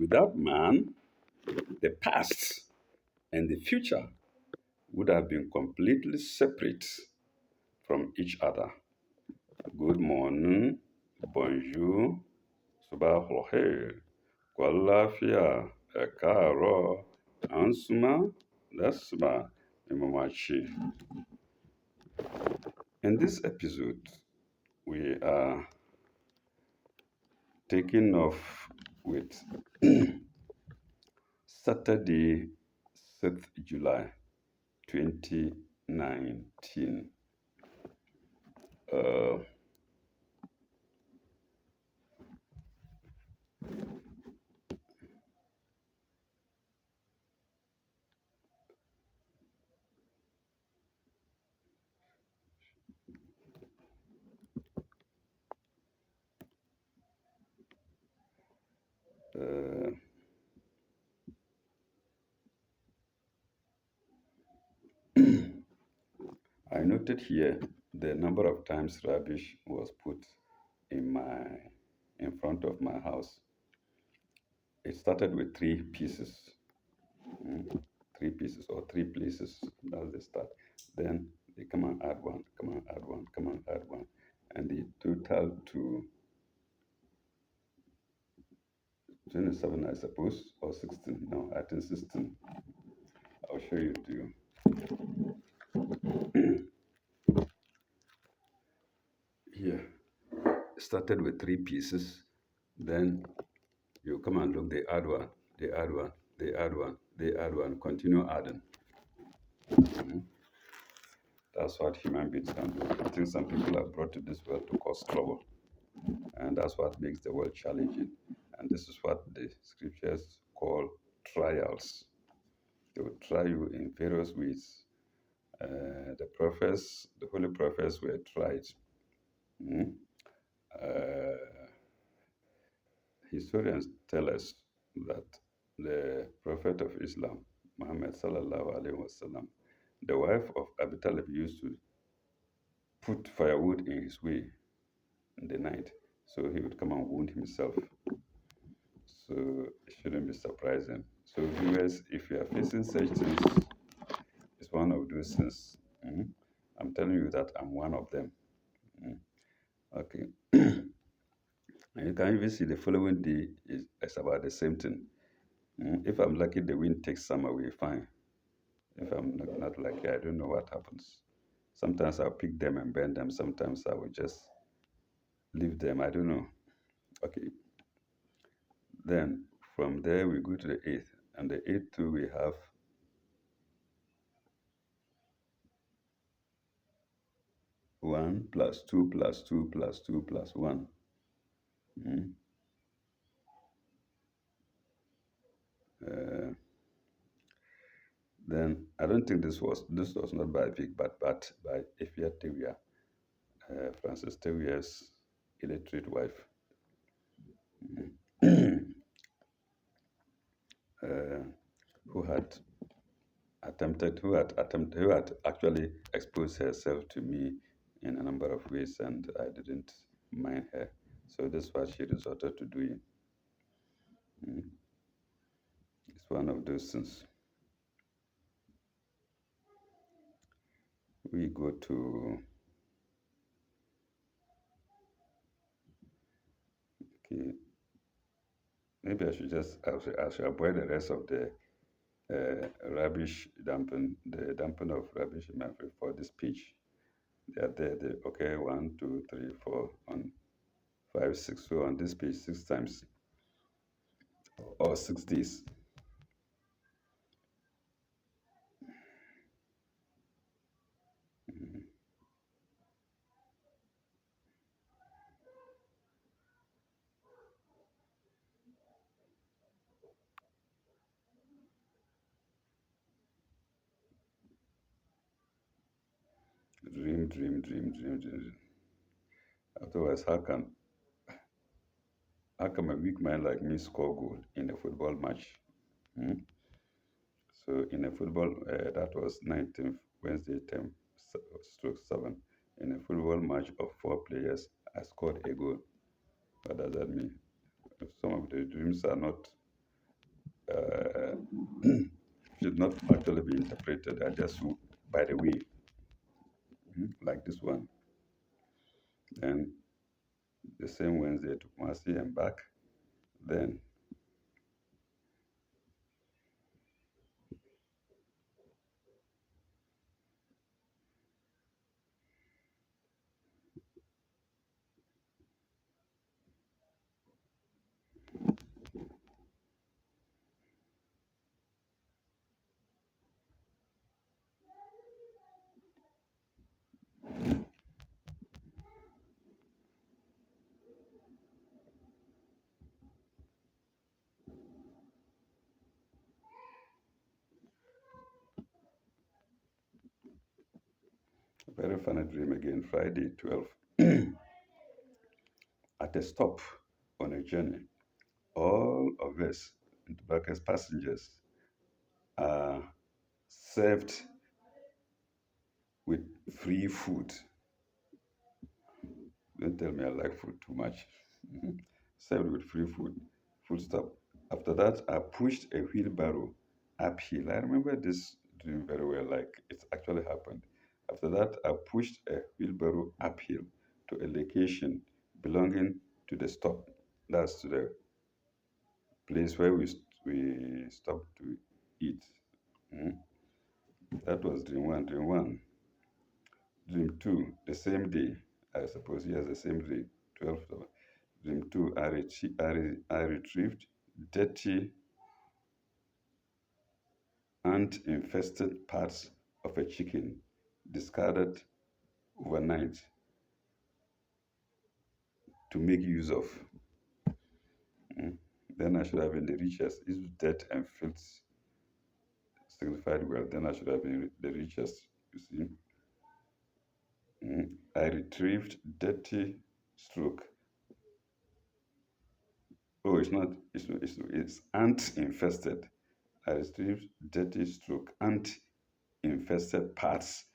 Without man, the past and the future would have been completely separate from each other. Good morning, bonjour, sabah al khair, kwalafia, ekaro, ansuma, lesma, imamachi. In this episode, we are taking off with Saturday, 6th July 2019. Uh, uh, I noted here the number of times rubbish was put in front of my house. It started with three pieces, three pieces or three places. That's the start. Then they come and add one, come and add one, come and add one, and the total to 27, I suppose, or 16. No, I think 16. I'll show you to you. Here, started with three pieces. Then you come and look, they add one, they add one, they add one, they add one, continue adding. That's what human beings can do. I think some people are brought to this world to cause trouble. And that's what makes the world challenging. And this is what the scriptures call trials. They will try you in various ways. The prophets, the holy prophets were tried. Mm. Uh, Historians tell us that the Prophet of Islam, Muhammad sallallahu alaihi wasallam, the wife of Abu Talib used to put firewood in his way in the night, so he would come and wound himself. So it shouldn't be surprising. So viewers, if you are facing such things, it's one of those things. I'm telling you that I'm one of them. Mm. Okay. And you can even see the following day is about the same thing. If I'm lucky, the wind takes some away, fine. If I'm not lucky, I don't know what happens. Sometimes I'll pick them and burn them. Sometimes I will just leave them. I don't know. Okay. Then from there we go to the eighth. And the eighth too we have 1 plus 2 plus 2 plus 2 plus 1. Mm. Uh, then I don't think this was not by Vic, but by Ifya Tewia, Francis Tewia's illiterate wife. uh, who had who had actually exposed herself to me in a number of ways, and I didn't mind her. So this is what she resorted to doing. Mm. It's one of those things. We go to okay. Maybe I should avoid the rest of the rubbish dumping, the dumping of rubbish in my for this page. They are there. Okay, 1, 2, 3, 4, on 5, 6. So on this page, 6 times or 6 days. Dream, dream, dream, dream, dream. Otherwise, how can a weak man like me score goal in a football match? Hmm? So in a football, that was 19th Wednesday, 10 stroke 7. In a football match of 4 players, I scored a goal. What does that mean? Some of the dreams are not uh, should not actually be interpreted as just by the way, like this one. Then the same Wednesday to Kumasi and back. Then a very funny dream again, Friday 12. At a stop on a journey, all of us, in brackets passengers, are served with free food. Don't tell me I like food too much. Served with free food. Full stop. After that, I pushed a wheelbarrow uphill. I remember this dream very well, like it actually happened. After that, I pushed a wheelbarrow uphill to a location belonging to the stop. That's to the place where we stopped to eat. Mm. That was dream one. Dream one. Dream two, the same day, I suppose, yes, the same day, 12th of Dream two, I retrieved dirty, ant-infested parts of a chicken discarded overnight to make use of. Mm. Then I should have been the richest. If death and filth signified well, then I should have been the richest. You see, I retrieved dirty stroke. Oh, it's not. It's ant infested. I retrieved dirty stroke ant infested parts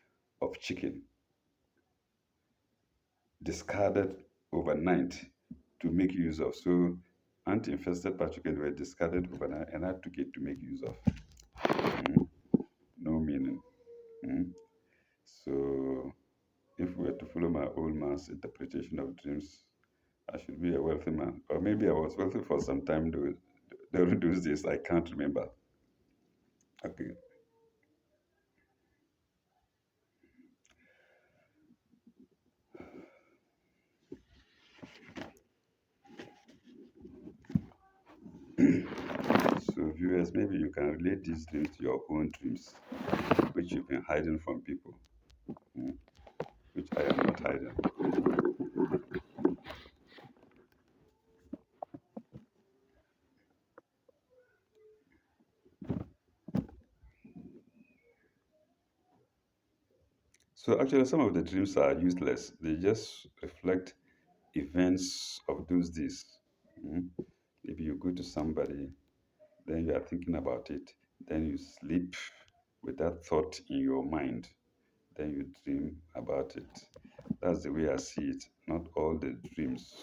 of chicken discarded overnight to make use of. So ant infested parts of chicken were discarded overnight and I took it to make use of. Mm, no meaning. Mm. So if we were to follow my old man's interpretation of dreams, I should be a wealthy man. Or maybe I was wealthy for some time during those days. I can't remember. Okay. So viewers, maybe you can relate these dreams to your own dreams, which you've been hiding from people, mm, which I am not hiding. So actually, some of the dreams are useless. They just reflect events of those days. Mm. Maybe you go to somebody, then you are thinking about it, then you sleep with that thought in your mind, then you dream about it. That's the way I see it. Not all the dreams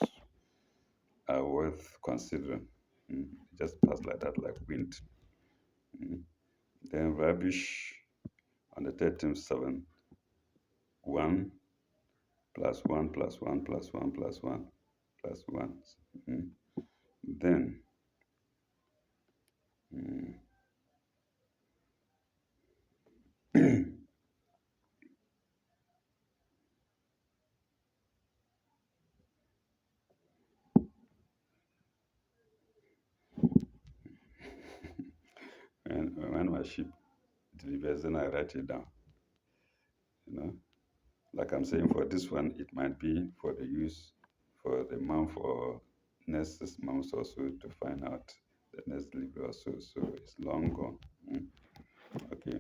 are worth considering. Mm. They just pass like that, like wind. Mm. Then rubbish on the 13th 7, 1 plus 1 plus 1 plus 1 plus 1 plus 1. Mm. Then, mm, when my ship delivers, then I write it down. You know, like I'm saying, for this one, it might be for the use for the month or next 6 months or so to find out the next delivery or so. So it's long gone. Mm. Okay.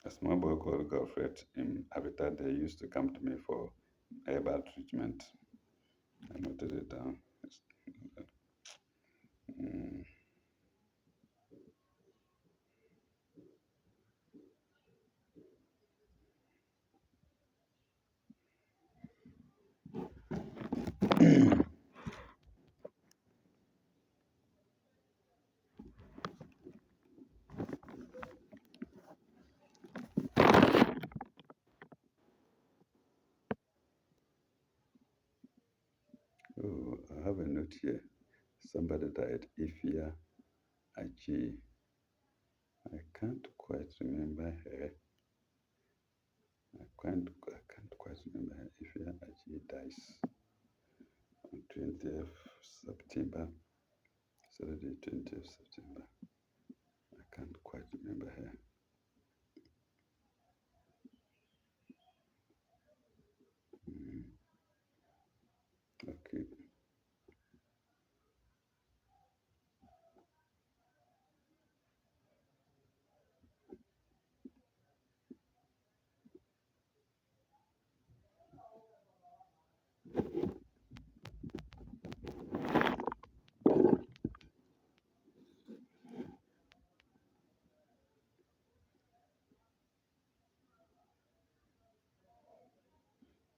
A small boy called Godfred in Habitat, they used to come to me for herbal treatment. I noted it down. Mm. Oh, I have a note here. Somebody died. Ifia Aji. I can't quite remember her. I can't quite remember her. Ifia Aji dies on 20th September. Saturday, 20th September. I can't quite remember her. Mm, okay.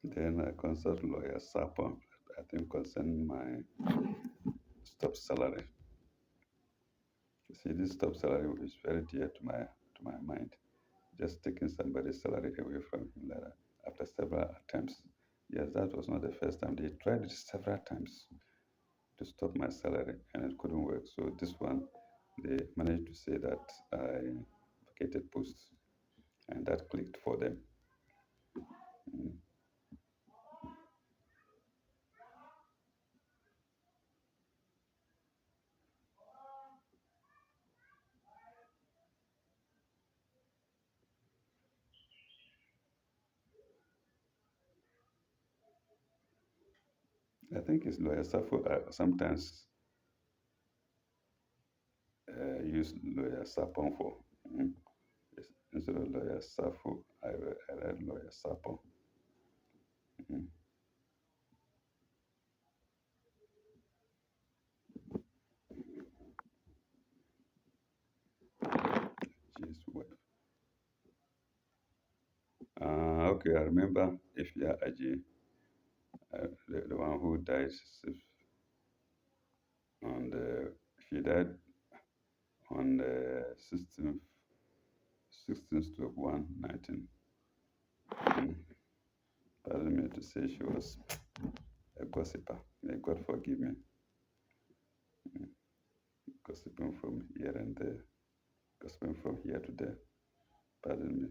Then I consult lawyer Sapon, I think concerning my stop salary. You see, this stop salary is very dear to my mind. Just taking somebody's salary away from him like that after several attempts. Yes, that was not the first time. They tried it several times to stop my salary and it couldn't work. So this one, they managed to say that I vacated posts and that clicked for them. Mm. I think it's lawyer Safo. Sometimes use lawyer Sapon for. Mm. Instead of lawyer Safo, I read lawyer Sapon. Mm. Jeez, what? Okay, I remember Ifya Aji, the one who died on the, she died on the 16th to 1, 19. Mm. Pardon me to say she was a gossiper. May God forgive me. Mm. Gossiping from here and there, gossiping from here to there. Pardon me.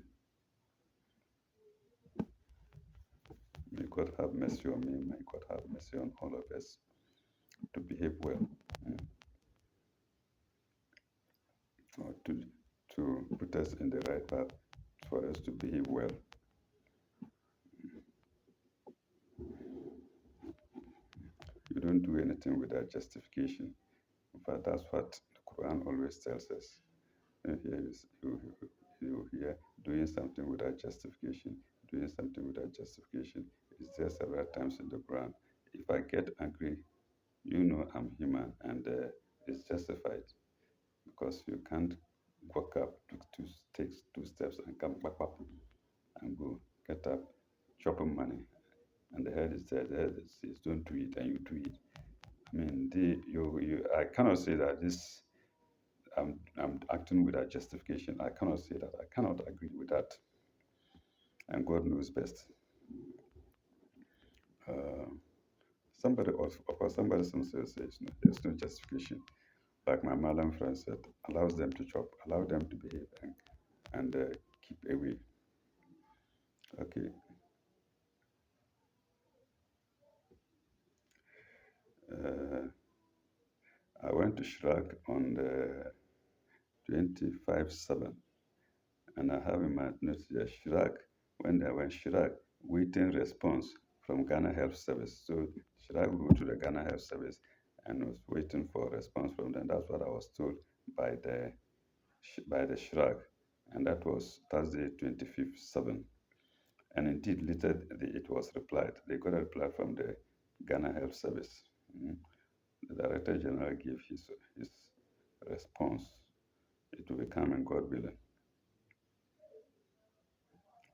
May God have mercy on me. May God have mercy on all of us to behave well. Mm. Or to put us in the right path for us to behave well. You don't do anything without justification. In fact, that's what the Quran always tells us. And here is you hear doing something without justification, doing something without justification. It's there several times in the Quran. If I get angry, you know I'm human and it's justified because you can't walk up to take 2 steps and come back up and go get up, chopping money. And the head is there, the head says, don't do it, and you do it. I mean, I cannot say that I'm acting without justification. I cannot say that. I cannot agree with that. And God knows best. Uh, of course, somebody says there's no justification. Like my Malam friend said, allows them to chop, allow them to behave, and keep away. Okay. Uh, I went to Shrag on the 25/7, and I have in my notes here Shrag, when I went Shrag, waiting response from Ghana Health Service. So Shrag wrote to the Ghana Health Service and was waiting for a response from them. That's what I was told by the Shrag, and that was Thursday, 25/7. And indeed, later it was replied. They got a reply from the Ghana Health Service. Mm. The Director General gave his response. It will be coming, God willing.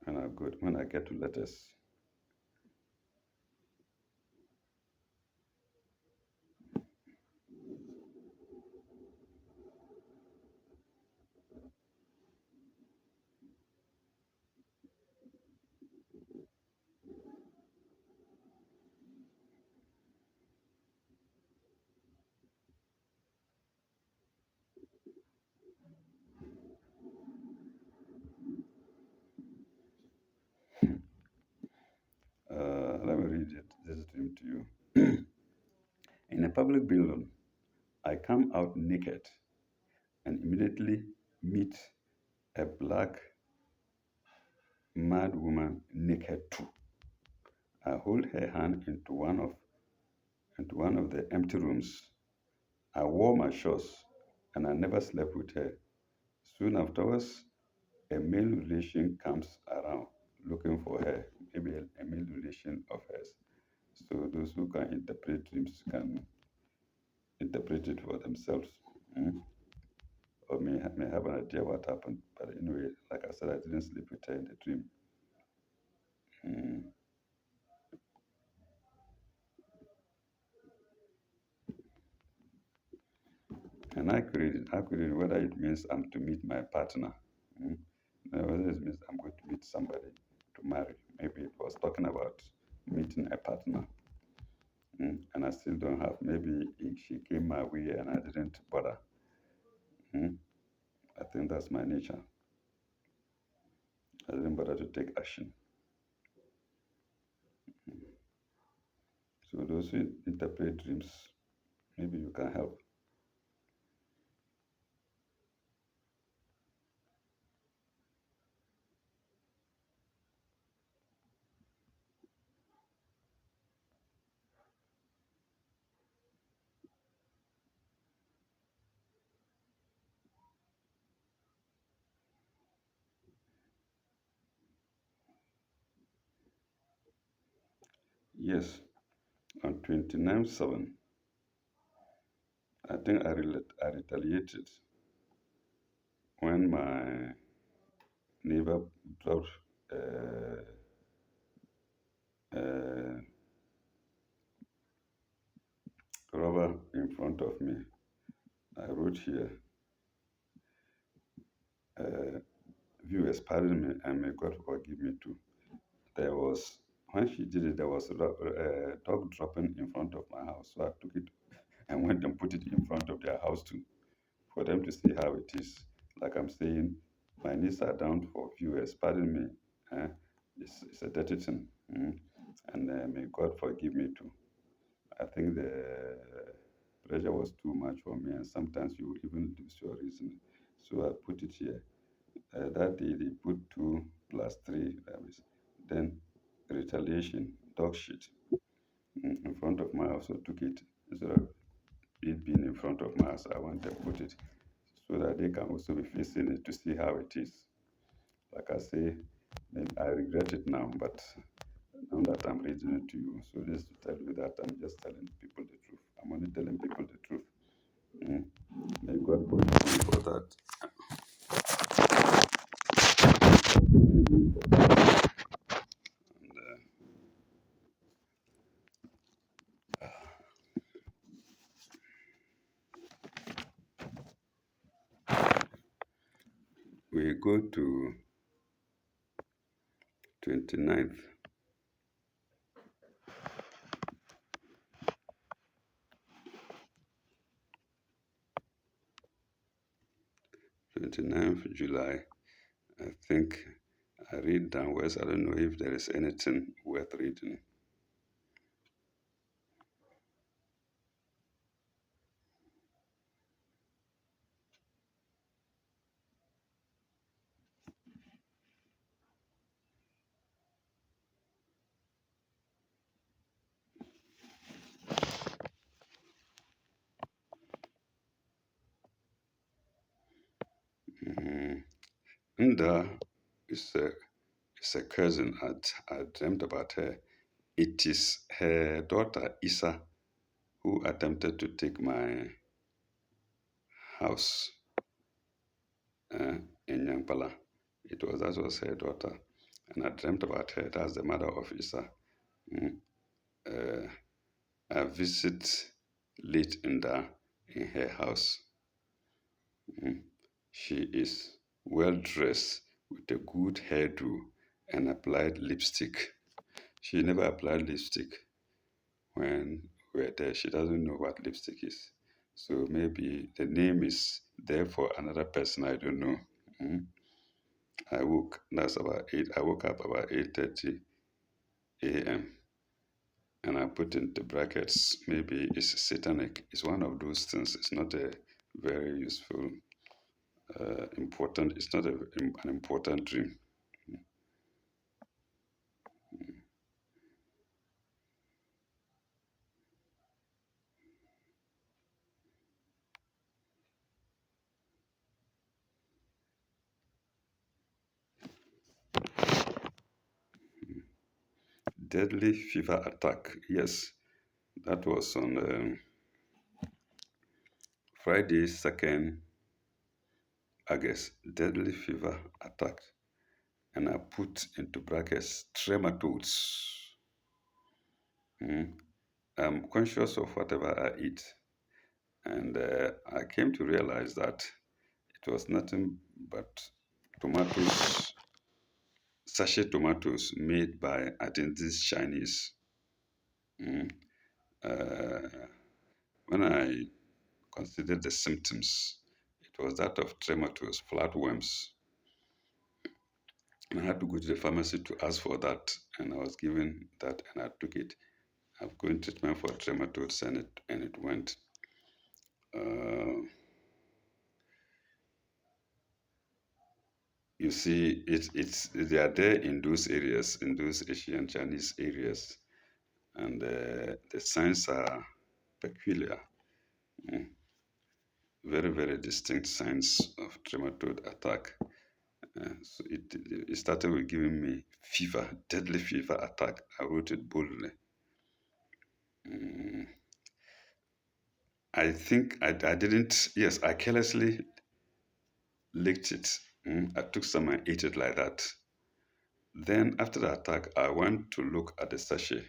And when I get to letters, Let me read this dream to you. In a public building, I come out naked and immediately meet a black mad woman naked too. I hold her hand into one of the empty rooms. I wore my shorts and I never slept with her. Soon afterwards, a male relation comes around looking for her, maybe a male relation of hers. So those who can interpret dreams can interpret it for themselves, mm, or may have an idea what happened. But anyway, like I said, I didn't sleep with her in the dream. Mm. And I could read whether it means I'm to meet my partner, mm, whether it means I'm going to meet somebody to marry. Maybe it was talking about meeting a partner, and I still don't have. Maybe she came my way and I didn't bother. Mm. I think that's my nature. I didn't bother to take action. So those who interpret dreams, maybe you can help. Yes, on 29/7, I think I retaliated when my neighbor dropped uh, uh, rubber in front of me. I wrote here, uh, viewers, pardon me, and may God forgive me too. There was, when she did it, there was a dog dropping in front of my house. So I took it and went and put it in front of their house too, for them to see how it is. Like I'm saying, my knees are down for viewers, pardon me. eh, it's a dirty thing. And may God forgive me too. I think the pressure was too much for me, and sometimes you even lose your reason. So I put it here. That day they put 2 plus 3, that is, then retaliation, dog shit, in front of my house. So took it instead of it being in front of my house. I went and put it so that they can also be facing it to see how it is. Like I say, I regret it now, but now that I'm reading it to you, so just to tell you that I'm just telling people the truth. I'm only telling people the truth. Mm. May God forgive me for that. And we go to 29th. 29th July. I think I read downwards. I don't know if there is anything worth reading. Mm. Nda is a cousin. I dreamt about her. It is her daughter Isa who attempted to take my house in Yampala. That was her daughter, and I dreamt about her. That's the mother of Isa. Mm. Uh, I visit late in her house. Mm. She is well dressed with a good hairdo and applied lipstick. She never applied lipstick when we were there. She doesn't know what lipstick is. So maybe the name is there for another person I don't know. Mm. I woke. That's about eight. I woke up about 8:30 a.m. and I put into brackets. Maybe it's satanic. It's one of those things. It's not a very useful, important. It's not an important dream. Deadly fever attack. Yes, that was on Friday, 2nd August. Deadly fever attack. And I put into brackets trematodes. Mm. I'm conscious of whatever I eat. And I came to realize that it was nothing but tomatoes, sachet tomatoes made by, I think, these Chinese. Mm. Uh, when I considered the symptoms, it was that of trematodes, flatworms. And I had to go to the pharmacy to ask for that, and I was given that, and I took it. I've gone treatment for trematodes, and it went. Uh, you see, it's they are there in those areas, in those Asian Chinese areas, and the signs are peculiar. Mm. Very, very distinct signs of trematode attack. So it started with giving me fever, deadly fever attack. I wrote it boldly. Mm, I think I didn't, yes, I carelessly licked it. I took some and ate it like that. Then, after the attack, I went to look at the sachet,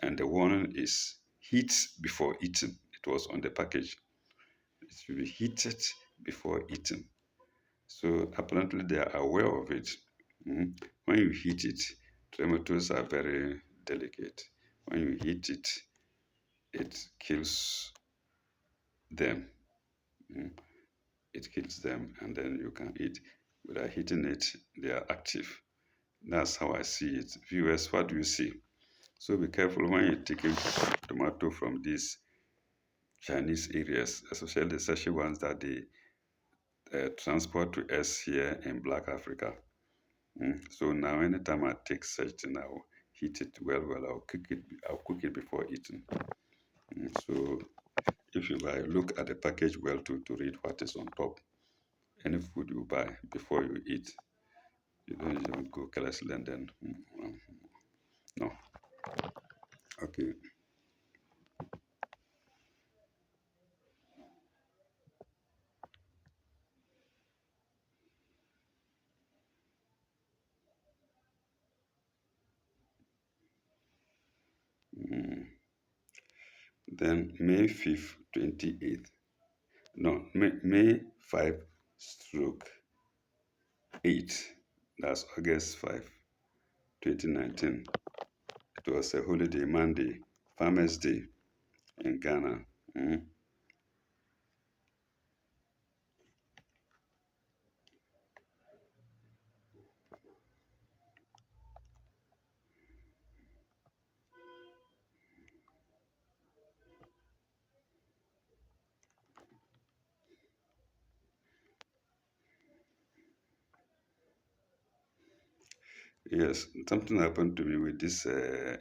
and the warning is heat before eating. It was on the package. It should be heated before eating. So, apparently, they are aware of it. When you heat it, tomatoes are very delicate. When you heat it, it kills them. Mm. It kills them, and then you can eat. Without heating it, they are active. That's how I see it. Viewers, what do you see? So be careful when you're taking tomato from these Chinese areas, especially the sachet ones that they transport to us here in Black Africa. So now, anytime I take such thing, I'll heat it well. I'll cook it. I'll cook it before eating. So if you buy, look at the package well to read what is on top. Any food you buy before you eat, you don't go carelessly and then no. Okay. Mm. Then May 5th, 28th. No, May 5 stroke 8. That's August 5, 2019. It was a holiday, Monday, Farmers' Day in Ghana. Mm. Yes, something happened to me with this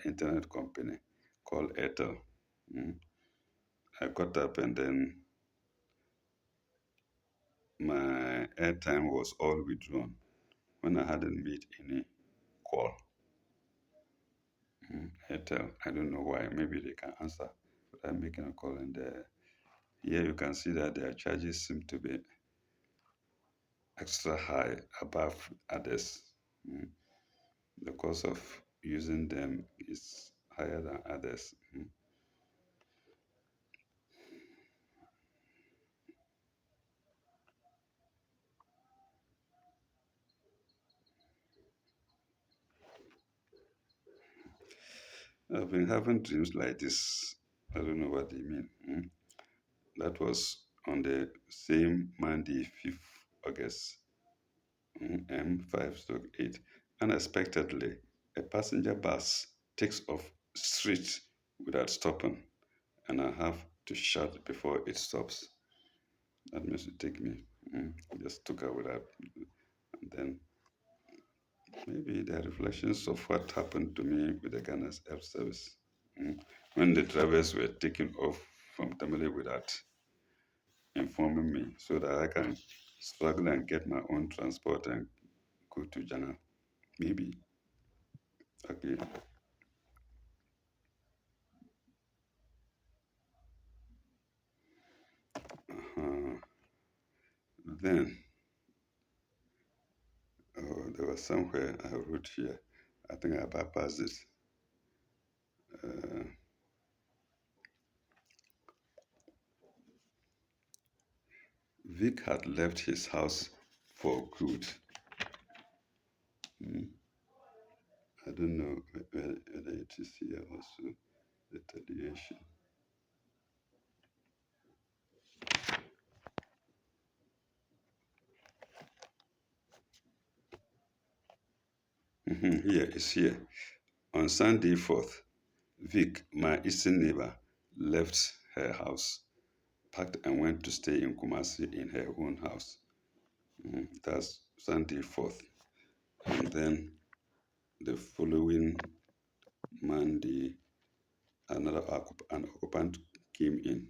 internet company called Airtel. Mm. I got up and then my airtime was all withdrawn when I hadn't made any call. Airtel, I don't know why. Maybe they can answer. But I'm making a call, and here you can see that their charges seem to be extra high above others. Mm. The cost of using them is higher than others. I've been having dreams like this. I don't know what they mean. That was on the same Monday, 5th August, M5/8, unexpectedly, a passenger bus takes off straight without stopping, and I have to shout before it stops. That means it take me. Just took her without, and then maybe the reflections of what happened to me with the Ghana's Health Service. When the drivers were taken off from Tamale without informing me so that I can struggle and get my own transport and go to Jana. Maybe. Okay. Uh, then, there was somewhere I wrote here. I think I bypassed it. Uh, Vic had left his house for good. I don't know whether it is here also, retaliation. Here is here. On Sunday 4th, Vic, my eastern neighbor, left her house, packed and went to stay in Kumasi in her own house. That's Sunday 4th. And then the following Monday, an occupant came in.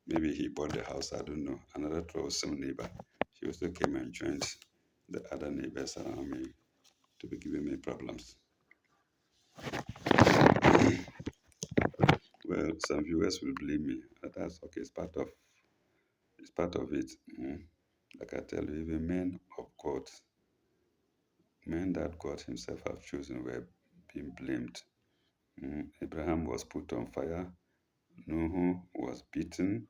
Maybe he bought the house, I don't know. Another troublesome neighbor. She also came and joined the other neighbors around me to be giving me problems. Well, some viewers will blame me. But that's okay. It's part of it. Like I tell you, even men of God, men that God Himself have chosen, were being blamed. Abraham was put on fire. Nuhu was beaten.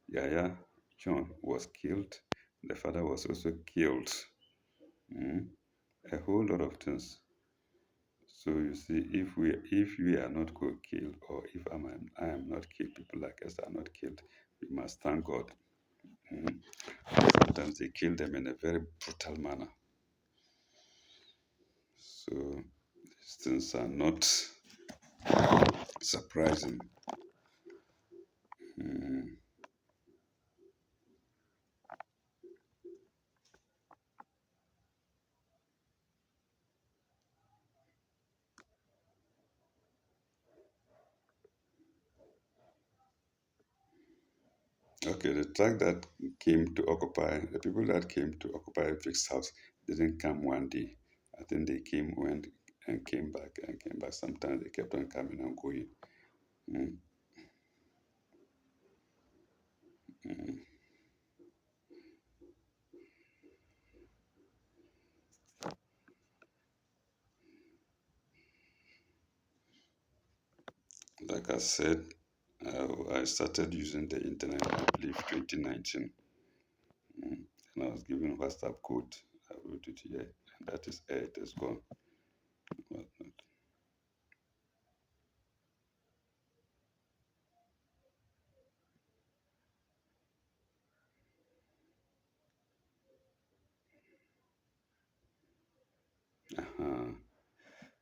Yahya, John was killed. The father was also killed. A whole lot of things. So you see, if we are not killed, or if I am not killed, people like us are not killed, we must thank God. Sometimes they kill them in a very brutal manner. So these things are not surprising. Okay, the people that came to occupy Vic's house didn't come one day. I think they went and came back and came back. Sometimes they kept on coming and going. Mm, mm. Like I said, I started using the internet, I believe, 2019. And I was given WhatsApp code. I wrote it here, and that is it. It's gone. Whatnot. Uh-huh.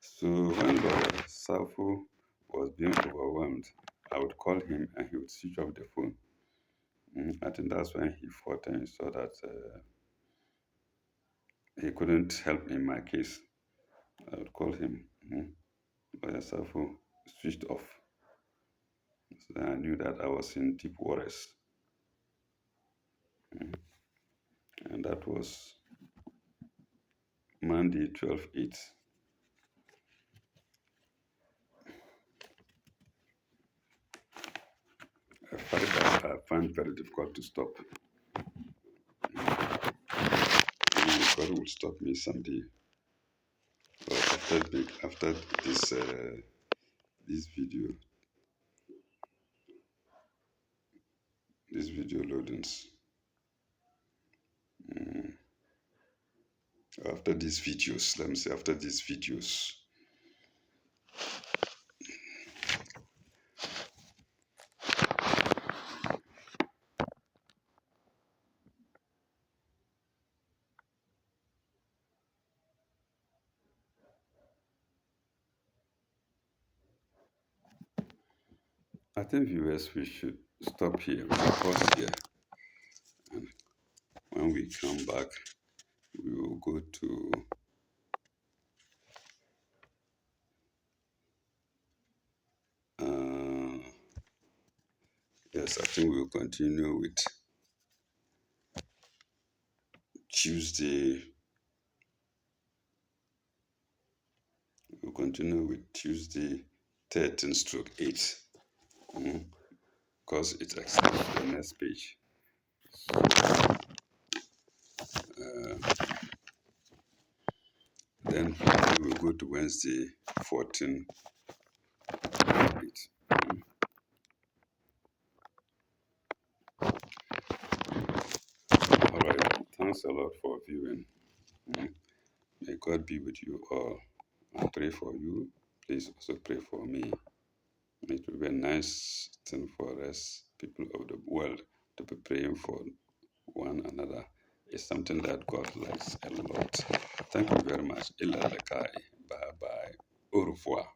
So when Lawyer Safo was being overwhelmed, I would call him and he would switch off the phone. I think that's when he fought and he saw that he couldn't help in my case. I would call him. Lawyer Safo switched off. So then I knew that I was in deep waters. And that was Monday, 12/8. A fight that I find very difficult to stop. God will stop me someday. But after this video loadings, after these videos, let me say after these videos, I think viewers, we should stop here. We should pause here. And when we come back, we will go to yes, I think we'll continue with Tuesday. We'll continue with Tuesday 13 stroke 8. Because it extends to the next page. Then we will go to Wednesday 14 8. All right. Thanks a lot for viewing. May God be with you all. I pray for you. Please also pray for me. It will be a nice thing for us, people of the world, to be praying for one another. It's something that God likes a lot. Thank you very much. Ila lakai. Bye bye. Au revoir.